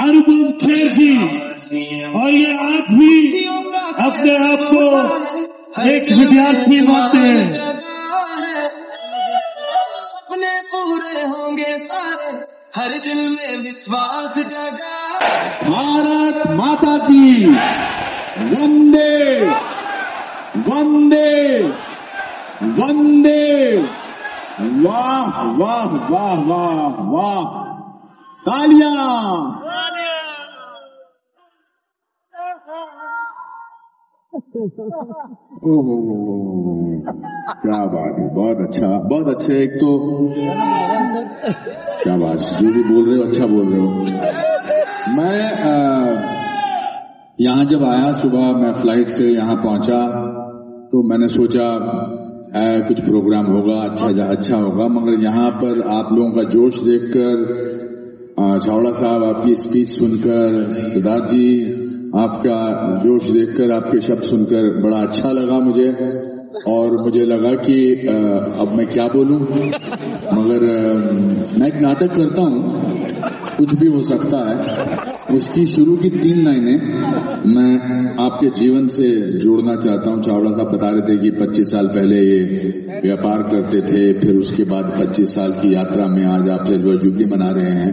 अनुपम खेर जी, और ये आज भी अपने आप को एक विद्यार्थी मानते हैं। सपने पूरे होंगे सारे, हर दिल में विश्वास जगा। भारत माता की वंदे वंदे वंदे। वाह वाह वाह वाह वाह, तालियां। ओहो, क्या बात है, बहुत अच्छा, बहुत अच्छे। एक तो क्या बात, जो भी बोल रहे हो अच्छा बोल रहे हो। मैं यहाँ जब आया सुबह, मैं फ्लाइट से यहाँ पहुंचा तो मैंने सोचा कुछ प्रोग्राम होगा, अच्छा होगा, मगर यहाँ पर आप लोगों का जोश देखकर, छावड़ा साहब आपकी स्पीच सुनकर, सिद्धार्थ जी आपका जोश देखकर, आपके शब्द सुनकर बड़ा अच्छा लगा मुझे। और मुझे लगा कि अब मैं क्या बोलूं, मगर मैं एक नाटक करता हूं, कुछ भी हो सकता है। उसकी शुरू की 3 लाइनें मैं आपके जीवन से जोड़ना चाहता हूं। चावड़ा साहब बता रहे थे कि 25 साल पहले ये व्यापार करते थे, फिर उसके बाद 25 साल की यात्रा में आज आप सिल्वर जुबली मना रहे हैं।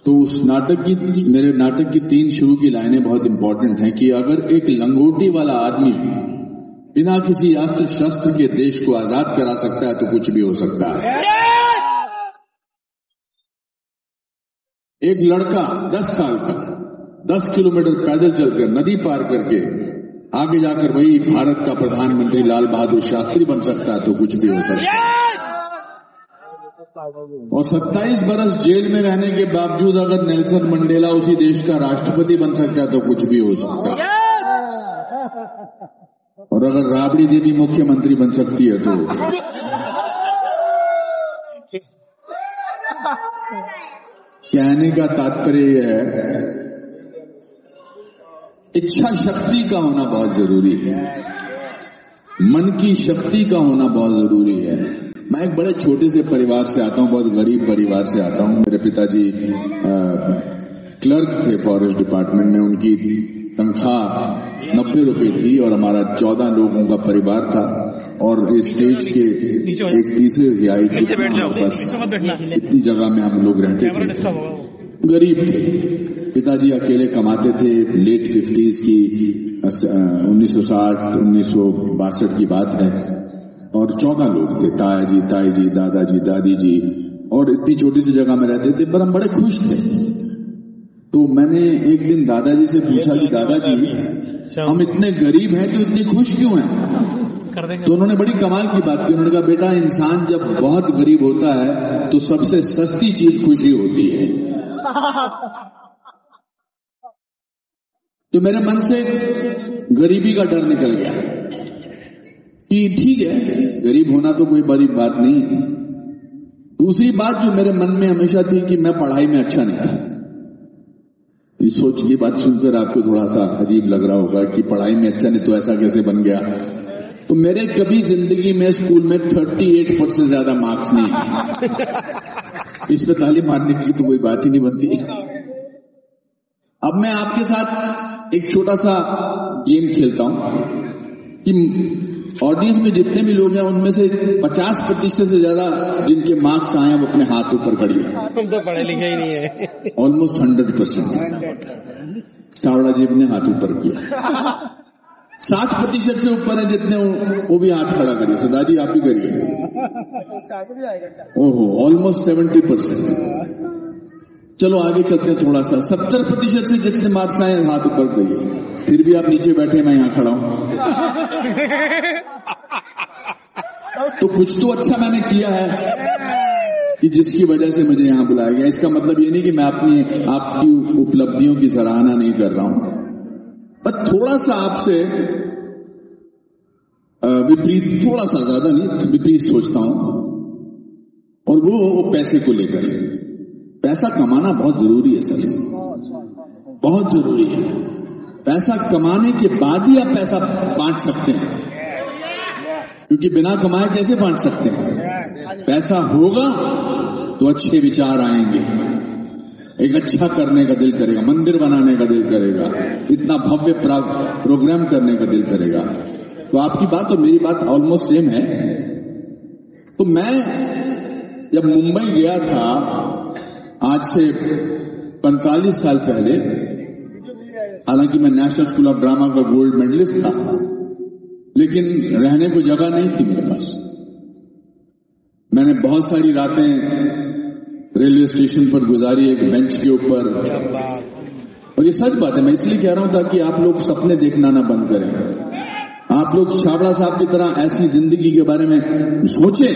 तो उस मेरे नाटक की 3 शुरू की लाइनें बहुत इंपॉर्टेंट हैं कि अगर एक लंगोटी वाला आदमी बिना किसी अस्त्र शस्त्र के देश को आजाद करा सकता है तो कुछ भी हो सकता है। एक लड़का 10 साल का 10 किलोमीटर पैदल चलकर, नदी पार करके आगे जाकर वही भारत का प्रधानमंत्री लाल बहादुर शास्त्री बन सकता है तो कुछ भी हो सकता है। और 27 बरस जेल में रहने के बावजूद अगर नेल्सन मंडेला उसी देश का राष्ट्रपति बन सकता है तो कुछ भी हो सकता है। और अगर राबड़ी देवी मुख्यमंत्री बन सकती है तो कहने का तात्पर्य यह है, इच्छा शक्ति का होना बहुत जरूरी है, मन की शक्ति का होना बहुत जरूरी है। मैं एक बड़े छोटे से परिवार से आता हूं, बहुत गरीब परिवार से आता हूं। मेरे पिताजी क्लर्क थे फॉरेस्ट डिपार्टमेंट में, उनकी तनख्वाह 90 रुपए थी और हमारा 14 लोगों का परिवार था। और इस स्टेज के एक तीसरे रिहाई बस इतनी जगह में हम लोग रहते थे, गरीब थे। पिताजी अकेले कमाते थे। लेट 50s की 1960 1962 की बात है। और 14 लोग थे, ताया जी, ताई जी, दादाजी, दादी जी, और इतनी छोटी सी जगह में रहते थे, पर हम बड़े खुश थे। तो मैंने एक दिन दादाजी से पूछा कि दादाजी, हम इतने गरीब हैं तो इतने खुश क्यों हैं? तो उन्होंने बड़ी कमाल की बात की। उन्होंने कहा, बेटा, इंसान जब बहुत गरीब होता है तो सबसे सस्ती चीज खुशी होती है। तो मेरे मन से गरीबी का डर निकल गया कि ठीक है, गरीब होना तो कोई बड़ी बात नहीं है। दूसरी बात जो मेरे मन में हमेशा थी कि मैं पढ़ाई में अच्छा नहीं था। इस सोच की बात सुनकर आपको थोड़ा सा अजीब लग रहा होगा कि पढ़ाई में अच्छा नहीं तो ऐसा कैसे बन गया। तो मेरे कभी जिंदगी में स्कूल में 38% से ज्यादा मार्क्स नहीं है। इस पे ताली मारने की तो कोई बात ही नहीं बनती। अब मैं आपके साथ एक छोटा सा गेम खेलता हूं कि ऑडियंस में जितने भी लोग हैं उनमें से 50% से ज्यादा जिनके मार्क्स आए हैं वो अपने हाथ ऊपर करिए। तुम तो पढ़े लिखे ही नहीं है। ऑलमोस्ट 100%। चावड़ा जी ने हाथ ऊपर किया। 60% से ऊपर है जितने, वो भी हाथ खड़ा करिए। सदा जी आप भी करिए। ओहो, ऑलमोस्ट 70%। चलो आगे चलते हैं थोड़ा सा। 70% से जितने मार्क्स आए हाथ ऊपर करिए। फिर भी आप नीचे बैठे, मैं यहां खड़ा हूं। तो कुछ तो अच्छा मैंने किया है कि जिसकी वजह से मुझे यहां बुलाया गया। इसका मतलब ये नहीं कि मैं आपकी उपलब्धियों की सराहना नहीं कर रहा हूं, पर थोड़ा सा आपसे विपरीत, थोड़ा सा, ज्यादा नहीं, विपरीत सोचता हूं। और वो पैसे को लेकर। पैसा कमाना बहुत जरूरी है सर, बहुत जरूरी है। पैसा कमाने के बाद ही आप पैसा बांट सकते हैं, क्योंकि बिना कमाए कैसे बांट सकते हैं। पैसा होगा तो अच्छे विचार आएंगे, एक अच्छा करने का दिल करेगा, मंदिर बनाने का दिल करेगा, इतना भव्य प्रोग्राम करने का दिल करेगा। तो आपकी बात और मेरी बात ऑलमोस्ट सेम है। तो मैं जब मुंबई गया था आज से 45 साल पहले, हालांकि मैं नेशनल स्कूल ऑफ ड्रामा का गोल्ड मेडलिस्ट था, लेकिन रहने को जगह नहीं थी मेरे पास। मैंने बहुत सारी रातें रेलवे स्टेशन पर गुजारी, एक बेंच के ऊपर। और ये सच बात है, मैं इसलिए कह रहा हूं ताकि आप लोग सपने देखना ना बंद करें। आप लोग छाबड़ा साहब की तरह ऐसी जिंदगी के बारे में सोचें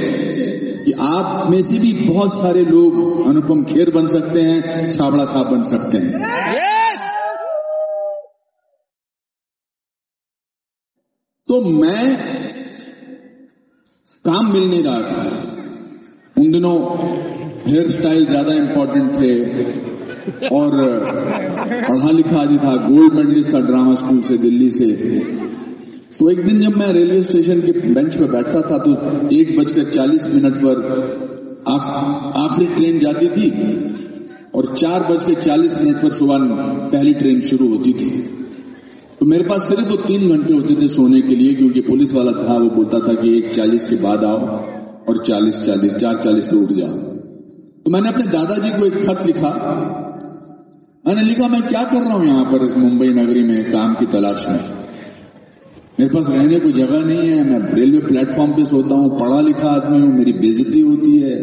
कि आप में से भी बहुत सारे लोग अनुपम खेर बन सकते हैं, छाबड़ा साहब बन सकते हैं। तो मैं काम मिल नहीं रहा था उन दिनों, हेयर स्टाइल ज्यादा इंपॉर्टेंट थे और पढ़ा लिखा आदि था, गोल्ड मेडलिस्ट था ड्रामा स्कूल से, दिल्ली से। तो एक दिन जब मैं रेलवे स्टेशन के बेंच पे बैठा था तो 1:40 पर आखिरी ट्रेन जाती थी और 4:40 पर सुबह पहली ट्रेन शुरू होती थी। तो मेरे पास सिर्फ वो 3 घंटे होते थे सोने के लिए, क्योंकि पुलिस वाला था, वो बोलता था कि 1:40 के बाद आओ और 4:40 पे उठ जाओ। तो मैंने अपने दादाजी को एक खत लिखा। मैंने लिखा, मैं क्या कर रहा हूं यहां पर इस मुंबई नगरी में काम की तलाश में, मेरे पास रहने को जगह नहीं है, मैं रेलवे प्लेटफॉर्म पे सोता हूं, पढ़ा लिखा आदमी हूं, मेरी बेइज्जती होती है,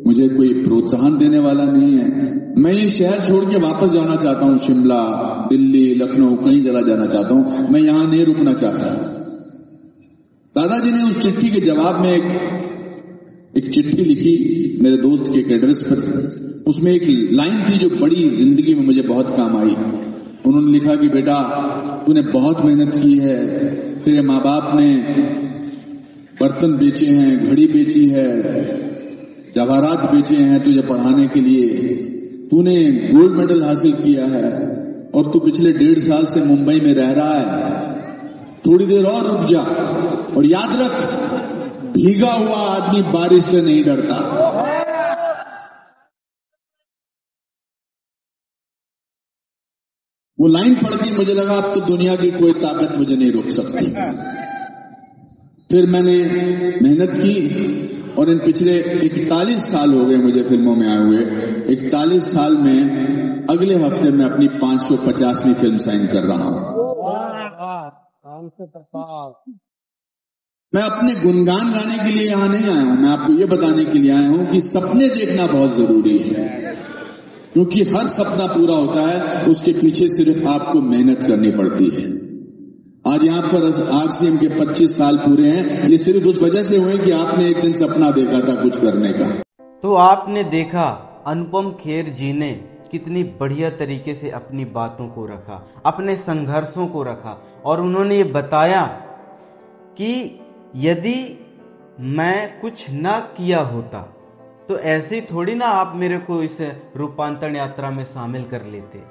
मुझे कोई प्रोत्साहन देने वाला नहीं है। मैं ये शहर छोड़ के वापस जाना चाहता हूं, शिमला, दिल्ली, लखनऊ, कहीं चला जाना चाहता हूं, मैं यहां नहीं रुकना चाहता। दादाजी ने उस चिट्ठी के जवाब में एक चिट्ठी लिखी मेरे दोस्त के एक एड्रेस पर। उसमें एक लाइन थी जो बड़ी जिंदगी में मुझे बहुत काम आई। उन्होंने लिखा कि बेटा, तूने बहुत मेहनत की है, तेरे माँ बाप ने बर्तन बेचे हैं, घड़ी बेची है, जवाहरात बेचे हैं तुझे पढ़ाने के लिए, तूने गोल्ड मेडल हासिल किया है और तू पिछले 1.5 साल से मुंबई में रह रहा है। थोड़ी देर और रुक जा और याद रख, भीगा हुआ आदमी बारिश से नहीं डरता। वो लाइन पढ़ के मुझे लगा अब तो दुनिया की कोई ताकत मुझे नहीं रोक सकती। फिर मैंने मेहनत की और इन पिछले 41 साल हो गए मुझे फिल्मों में आए हुए। 41 साल में अगले हफ्ते मैं अपनी 550वीं फिल्म साइन कर रहा हूं। मैं अपने गुणगान गाने के लिए यहां नहीं आया हूं, मैं आपको ये बताने के लिए आया हूं कि सपने देखना बहुत जरूरी है, क्योंकि हर सपना पूरा होता है उसके पीछे सिर्फ आपको मेहनत करनी पड़ती है। आज यहाँ पर आरसीएम के 25 साल पूरे हैं, ये सिर्फ उस वजह से हुए कि आपने एक दिन सपना देखा था कुछ करने का। तो आपने देखा अनुपम खेर जी ने कितनी बढ़िया तरीके से अपनी बातों को रखा, अपने संघर्षों को रखा, और उन्होंने ये बताया कि यदि मैं कुछ ना किया होता तो ऐसे थोड़ी ना आप मेरे को इस रूपांतरण यात्रा में शामिल कर लेते।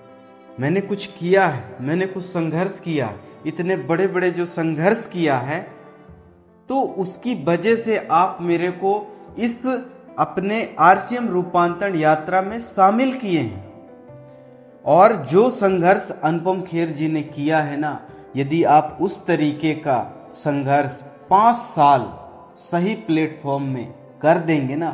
मैंने कुछ किया है, मैंने कुछ संघर्ष किया, इतने बड़े बड़े जो संघर्ष किया है, तो उसकी वजह से आप मेरे को इस अपने आरसीएम रूपांतरण यात्रा में शामिल किए हैं। और जो संघर्ष अनुपम खेर जी ने किया है ना, यदि आप उस तरीके का संघर्ष 5 साल सही प्लेटफॉर्म में कर देंगे ना,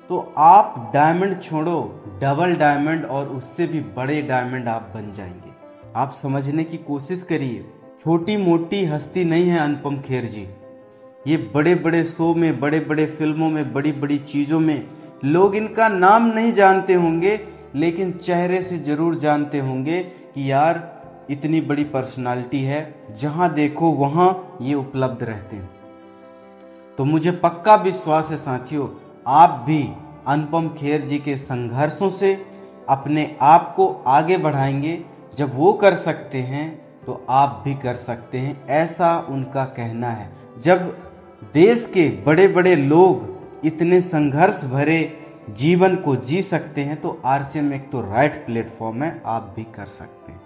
तो आप डायमंड छोड़ो, डबल डायमंड और उससे भी बड़े डायमंड आप बन जाएंगे। आप समझने की कोशिश करिए, छोटी मोटी हस्ती नहीं है अनुपम खेर जी। ये बड़े बड़े शो में, बड़े बड़े फिल्मों में, बड़ी बड़ी चीजों में लोग इनका नाम नहीं जानते होंगे, लेकिन चेहरे से जरूर जानते होंगे कि यार इतनी बड़ी पर्सनालिटी है, जहां देखो वहां ये उपलब्ध रहते हैं। तो मुझे पक्का विश्वास है साथियों, आप भी अनुपम खेर जी के संघर्षों से अपने आप को आगे बढ़ाएंगे। जब वो कर सकते हैं तो आप भी कर सकते हैं, ऐसा उनका कहना है। जब देश के बड़े बड़े लोग इतने संघर्ष भरे जीवन को जी सकते हैं तो आरसीएम एक तो राइट प्लेटफॉर्म है, आप भी कर सकते हैं।